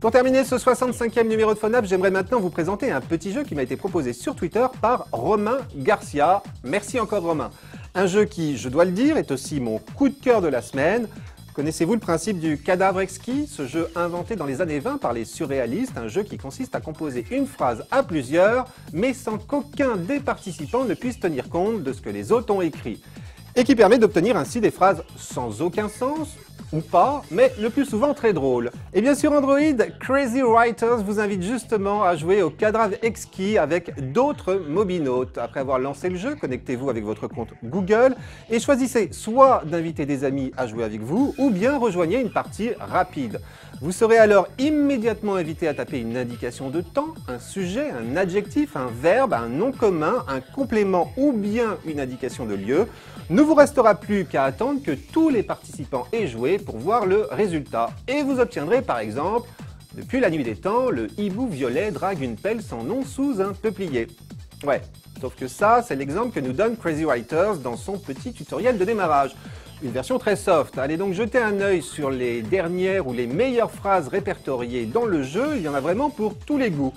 Pour terminer ce 65e numéro de PhoneUp, j'aimerais maintenant vous présenter un petit jeu qui m'a été proposé sur Twitter par Romain Garcia. Merci encore Romain. Un jeu qui, je dois le dire, est aussi mon coup de cœur de la semaine. Connaissez-vous le principe du cadavre exquis, ce jeu inventé dans les années 20 par les surréalistes, un jeu qui consiste à composer une phrase à plusieurs, mais sans qu'aucun des participants ne puisse tenir compte de ce que les autres ont écrit, et qui permet d'obtenir ainsi des phrases sans aucun sens, ou pas, mais le plus souvent très drôles. Et bien sur Android, Crazy Writers vous invite justement à jouer au cadavre exquis avec d'autres mobinautes. Après avoir lancé le jeu, connectez-vous avec votre compte Google et choisissez soit d'inviter des amis à jouer avec vous, ou bien rejoignez une partie rapide. Vous serez alors immédiatement invité à taper une indication de temps, un sujet, un adjectif, un verbe, un nom commun, un complément ou bien une indication de lieu. Ne vous restera plus qu'à attendre que tous les participants aient joué pour voir le résultat. Et vous obtiendrez par exemple, depuis la nuit des temps, le hibou violet drague une pelle sans nom sous un peuplier. Ouais, sauf que ça, c'est l'exemple que nous donne Crazy Writers dans son petit tutoriel de démarrage. Une version très soft. Allez donc jeter un œil sur les dernières ou les meilleures phrases répertoriées dans le jeu, il y en a vraiment pour tous les goûts.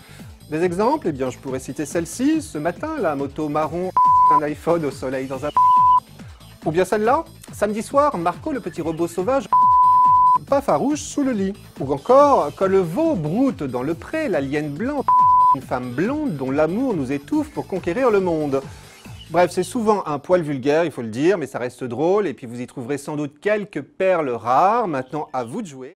Des exemples, eh bien je pourrais citer celle-ci, ce matin, la moto marron, un iPhone au soleil dans un... Ou bien celle-là, samedi soir, Marco le petit robot sauvage, pas farouche sous le lit. Ou encore, quand le veau broute dans le pré, l'alien blanc, une femme blonde dont l'amour nous étouffe pour conquérir le monde. Bref, c'est souvent un poil vulgaire, il faut le dire, mais ça reste drôle, et puis vous y trouverez sans doute quelques perles rares. Maintenant, à vous de jouer.